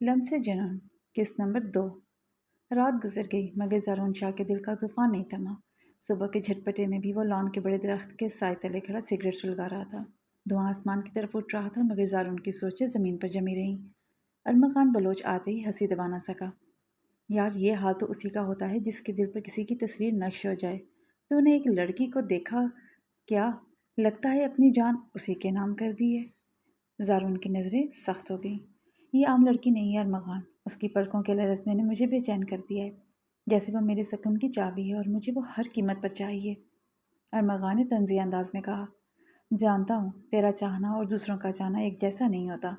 لمس جنون قسط نمبر 2۔ رات گزر گئی مگر زارون شاہ کے دل کا طوفان نہیں تھما۔ صبح کے جھٹپٹے میں بھی وہ لان کے بڑے درخت کے سائے تلے کھڑا سگریٹ سلگا رہا تھا۔ دھواں آسمان کی طرف اٹھ رہا تھا مگر زارون کی سوچیں زمین پر جمی رہیں۔ ارمغان بلوچ آتے ہی ہنسی دبا نہ سکا۔ یار یہ حال تو اسی کا ہوتا ہے جس کے دل پر کسی کی تصویر نقش ہو جائے۔ تو نے ایک لڑکی کو دیکھا کیا؟ لگتا ہے اپنی جان اسی کے نام کر دی ہے۔ زارون کی نظریں سخت ہو گئیں۔ یہ عام لڑکی نہیں ہے ارمغان، اس کی پلکوں کے لرزنے نے مجھے بے چین کر دیا ہے، جیسے وہ میرے سکون کی چابی ہے اور مجھے وہ ہر قیمت پر چاہیے۔ ارمغان نے طنزی انداز میں کہا، جانتا ہوں تیرا چاہنا اور دوسروں کا چاہنا ایک جیسا نہیں ہوتا،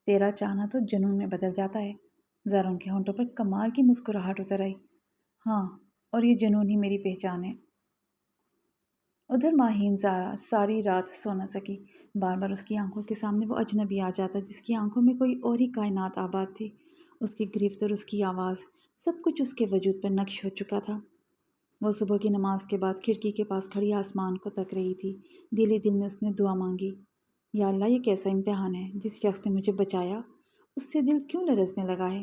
تیرا چاہنا تو جنون میں بدل جاتا ہے۔ زارون کے ہونٹوں پر کمال کی مسکراہٹ اتر آئی۔ ہاں، اور یہ جنون ہی میری پہچان ہے۔ ادھر ماہین زارا ساری رات سو نہ سکی۔ بار بار اس کی آنکھوں کے سامنے وہ اجنبی آ جاتا جس کی آنکھوں میں کوئی اور ہی کائنات آباد تھی۔ اس کی گرفت اور اس کی آواز، سب کچھ اس کے وجود پر نقش ہو چکا تھا۔ وہ صبح کی نماز کے بعد کھڑکی کے پاس کھڑی آسمان کو تک رہی تھی۔ دل ہی دل میں اس نے دعا مانگی، یا اللہ یہ کیسا امتحان ہے، جس شخص نے مجھے بچایا اس سے دل کیوں لرزنے لگا ہے۔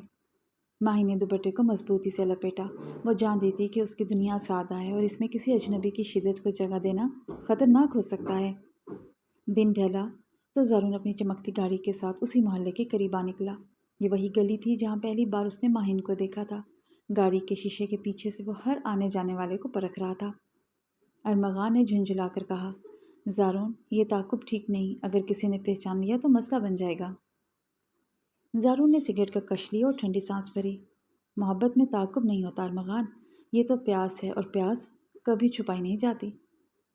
ماہی نے دوپٹے کو مضبوطی سے لپیٹا۔ وہ جانتی تھی کہ اس کی دنیا سادہ ہے اور اس میں کسی اجنبی کی شدت کو جگہ دینا خطرناک ہو سکتا ہے۔ دن ڈھلا تو زارون اپنی چمکتی گاڑی کے ساتھ اسی محلے کے قریب آ نکلا۔ یہ وہی گلی تھی جہاں پہلی بار اس نے ماہین کو دیکھا تھا۔ گاڑی کے شیشے کے پیچھے سے وہ ہر آنے جانے والے کو پرکھ رہا تھا۔ ارمغان نے جھنجھلا کر کہا، زارون یہ تعاقب ٹھیک نہیں، اگر کسی نے پہچان لیا تو مسئلہ بن جائے گا۔ زارون نے سگریٹ کا کش لیا اور ٹھنڈی سانس بھری۔ محبت میں تعاقب نہیں ہوتا ارمغان، یہ تو پیاس ہے اور پیاس کبھی چھپائی نہیں جاتی۔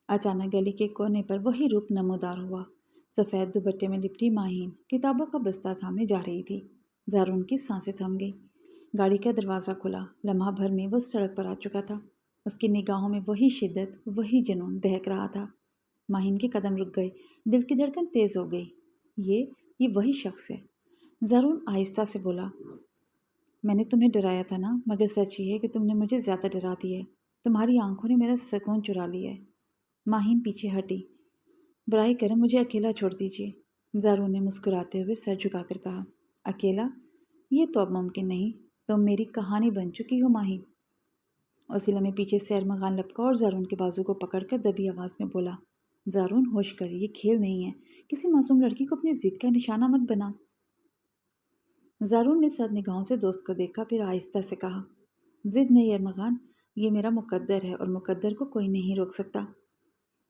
اچانک گلی کے کونے پر وہی روپ نمودار ہوا۔ سفید دوپٹے میں لپٹی ماہین کتابوں کا بستہ تھامے جا رہی تھی۔ زارون کی سانسیں تھم گئی۔ گاڑی کا دروازہ کھلا۔ لمحہ بھر میں وہ سڑک پر آ چکا تھا۔ اس کی نگاہوں میں وہی شدت، وہی جنون دہک رہا تھا۔ ماہین کے قدم رک گئے، دل کی دھڑکن تیز ہو گئی۔ یہ وہی شخص ہے۔ زارون آہستہ سے بولا، میں نے تمہیں ڈرایا تھا نا، مگر سچ یہ ہے کہ تم نے مجھے زیادہ ڈرا دیا ہے۔ تمہاری آنکھوں نے میرا سکون چرا لیا ہے۔ ماہین پیچھے ہٹی۔ براہ کرم مجھے اکیلا چھوڑ دیجیے۔ زارون نے مسکراتے ہوئے سر جھکا کر کہا، اکیلا؟ یہ تو اب ممکن نہیں، تم میری کہانی بن چکی ہو ماہین۔ اسی لمحے پیچھے سے ارمغان لپکا اور زارون کے بازو کو پکڑ کر دبی آواز میں بولا، زارون ہوش کر، یہ کھیل نہیں ہے، کسی معصوم لڑکی کو اپنی ضد کا نشانہ مت بنا۔ زارون نے سرد نگاہوں سے دوست کو دیکھا، پھر آہستہ سے کہا، ضد نہیں ارمغان، یہ میرا مقدر ہے اور مقدر کو کوئی نہیں روک سکتا۔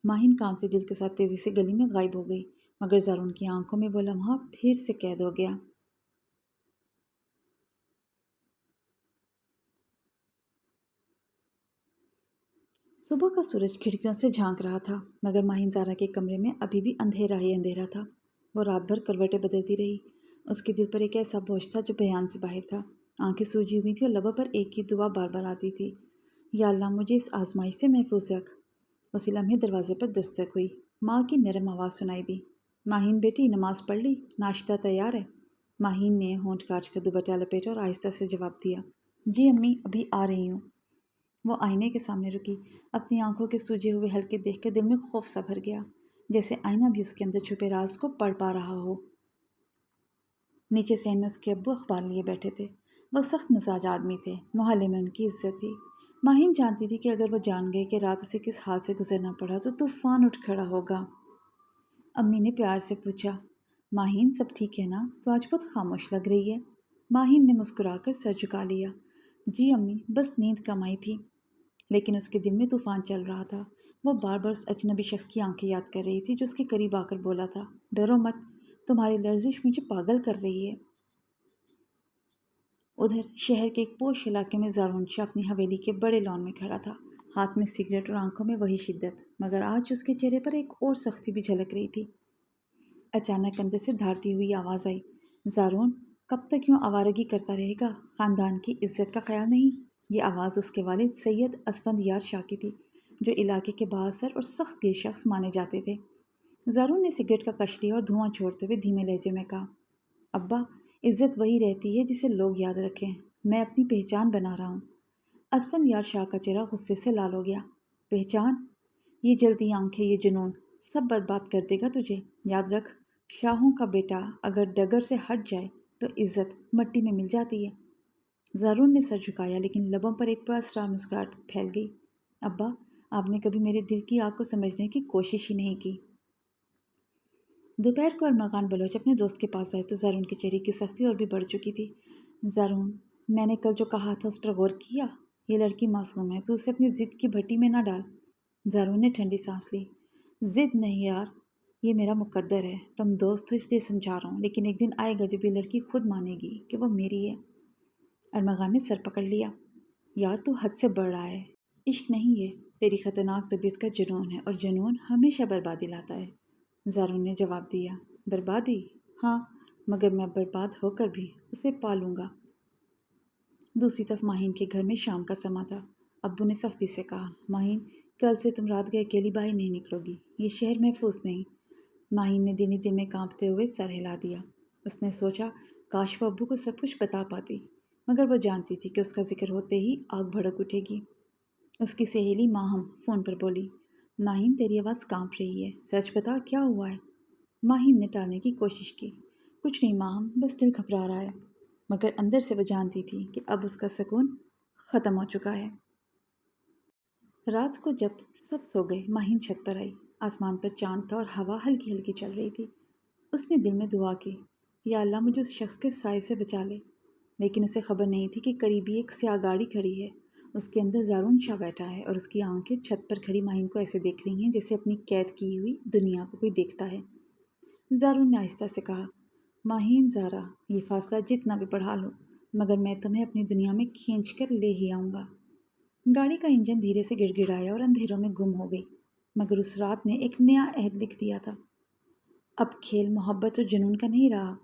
ماہین کانپتے دل کے ساتھ تیزی سے گلی میں غائب ہو گئی، مگر زارون کی آنکھوں میں وہ لمحہ پھر سے قید ہو گیا۔ صبح کا سورج کھڑکیوں سے جھانک رہا تھا، مگر ماہین زارا کے کمرے میں ابھی بھی اندھیرا ہی اندھیرا تھا۔ وہ رات بھر کروٹیں بدلتی رہی۔ اس کے دل پر ایک ایسا بوجھ تھا جو بیان سے باہر تھا۔ آنکھیں سوجی ہوئی تھیں اور لبوں پر ایک ہی دعا بار بار آتی تھی، یا اللہ مجھے اس آزمائش سے محفوظ رکھ۔ اسی لمحے دروازے پر دستک ہوئی۔ ماں کی نرم آواز سنائی دی، ماہین بیٹی نماز پڑھ لی، ناشتہ تیار ہے؟ ماہین نے ہونٹ کاٹ کر دوپٹہ لپیٹا اور آہستہ سے جواب دیا، جی امی ابھی آ رہی ہوں۔ وہ آئینے کے سامنے رکی۔ اپنی آنکھوں کے سوجے ہوئے حلقے دیکھ کر دل میں خوف سا بھر گیا، جیسے آئینہ بھی اس کے اندر چھپے راز کو پڑھ پا رہا ہو۔ نیچے صحن میں اس کے ابو اخبار لیے بیٹھے تھے۔ وہ سخت مزاج آدمی تھے، محلے میں ان کی عزت تھی۔ ماہین جانتی تھی کہ اگر وہ جان گئے کہ رات اسے کس حال سے گزرنا پڑا تو طوفان اٹھ کھڑا ہوگا۔ امی نے پیار سے پوچھا، ماہین سب ٹھیک ہے نا؟ تو آج بہت خاموش لگ رہی ہے۔ ماہین نے مسکرا کر سر جھکا لیا، جی امی بس نیند کم آئی تھی۔ لیکن اس کے دل میں طوفان چل رہا تھا۔ وہ بار بار اس اجنبی شخص کی آنکھیں یاد کر رہی تھی جو اس کے قریب آ کر بولا تھا، ڈرو مت، تمہاری لرزش مجھے پاگل کر رہی ہے۔ ادھر شہر کے ایک پوش علاقے میں زارون شاہ اپنی حویلی کے بڑے لان میں کھڑا تھا، ہاتھ میں سگریٹ اور آنکھوں میں وہی شدت، مگر آج اس کے چہرے پر ایک اور سختی بھی جھلک رہی تھی۔ اچانک اندر سے دھاڑتی ہوئی آواز آئی، زارون کب تک یوں آوارگی کرتا رہے گا؟ خاندان کی عزت کا خیال نہیں؟ یہ آواز اس کے والد سید اسفندیار شاہ کی تھی، جو علاقے کے بااثر اور سخت گیر شخص مانے جاتے تھے۔ زارون نے سگریٹ کا کش لیا اور دھواں چھوڑتے ہوئے دھیمے لہجے میں کہا، ابا عزت وہی رہتی ہے جسے لوگ یاد رکھیں، میں اپنی پہچان بنا رہا ہوں۔ اسفندیار شاہ کا چہرہ غصے سے لال ہو گیا، پہچان؟ یہ جلدی آنکھیں، یہ جنون سب برباد کر دے گا تجھے، یاد رکھ، شاہوں کا بیٹا اگر ڈگر سے ہٹ جائے تو عزت مٹی میں مل جاتی ہے۔ زارون نے سر جھکایا لیکن لبوں پر ایک پراسرار مسکراہٹ پھیل گئی۔ ابا، آپ نے کبھی میرے دل کی آگ کو سمجھنے کی کوشش ہی نہیں کی۔ دوپہر کو ارمغان بلوچ اپنے دوست کے پاس آئے تو زارون کے چہرے کی سختی اور بھی بڑھ چکی تھی۔ زارون، میں نے کل جو کہا تھا اس پر غور کیا؟ یہ لڑکی معصوم ہے، تو اسے اپنی ضد کی بھٹی میں نہ ڈال۔ زارون نے ٹھنڈی سانس لی۔ ضد نہیں یار، یہ میرا مقدر ہے۔ تم دوست ہو اس لیے سمجھا رہا ہوں، لیکن ایک دن آئے گا جب یہ لڑکی خود مانے گی کہ وہ میری ہے۔ ارمغان نے سر پکڑ لیا۔ یار تو حد سے بڑھ رہا ہے۔ عشق نہیں ہے، تیری خطرناک طبیعت کا جنون ہے، اور جنون ہمیشہ بربادی لاتا ہے۔ زارون نے جواب دیا۔ بربادی؟ ہاں، مگر میں برباد ہو کر بھی اسے پالوں گا۔ دوسری طرف ماہین کے گھر میں شام کا سما تھا۔ ابو نے سختی سے کہا، ماہین، کل سے تم رات گئے اکیلی باہر نہیں نکلو گی، یہ شہر محفوظ نہیں۔ ماہین نے دل ہی دل میں کانپتے ہوئے سر ہلا دیا۔ اس نے سوچا کاش وہ ابو کو سب کچھ بتا پاتی، مگر وہ جانتی تھی کہ اس کا ذکر ہوتے ہی آگ بھڑک اٹھے گی۔ اس کی سہیلی ماہم فون پر بولی، ماہین تیری آواز کانپ رہی ہے، سچ بتا کیا ہوا ہے؟ ماہین نے ٹالنے کی کوشش کی۔ کچھ نہیں ماہم، بس دل گھبرا رہا ہے، مگر اندر سے وہ جانتی تھی کہ اب اس کا سکون ختم ہو چکا ہے۔ رات کو جب سب سو گئے، ماہین چھت پر آئی۔ آسمان پر چاند تھا اور ہوا ہلکی ہلکی چل رہی تھی۔ اس نے دل میں دعا کی، یا اللہ مجھے اس شخص کے سائے سے بچا لے۔ لیکن اسے خبر نہیں تھی کہ قریبی ایک سیاہ گاڑی کھڑی ہے، اس کے اندر زارون شاہ بیٹھا ہے، اور اس کی آنکھیں چھت پر کھڑی ماہین کو ایسے دیکھ رہی ہیں جیسے اپنی قید کی ہوئی دنیا کو کوئی دیکھتا ہے۔ زارون نے آہستہ سے کہا، ماہین زارا، یہ فاصلہ جتنا بھی بڑھا لو، مگر میں تمہیں اپنی دنیا میں کھینچ کر لے ہی آؤں گا۔ گاڑی کا انجن دھیرے سے گڑ گڑایا اور اندھیروں میں گم ہو گئی، مگر اس رات نے ایک نیا عہد لکھ دیا تھا۔ اب کھیل محبت اور جنون کا نہیں رہا،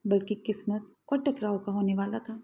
بلکہ قسمت اور ٹکراؤ کا ہونے والا تھا۔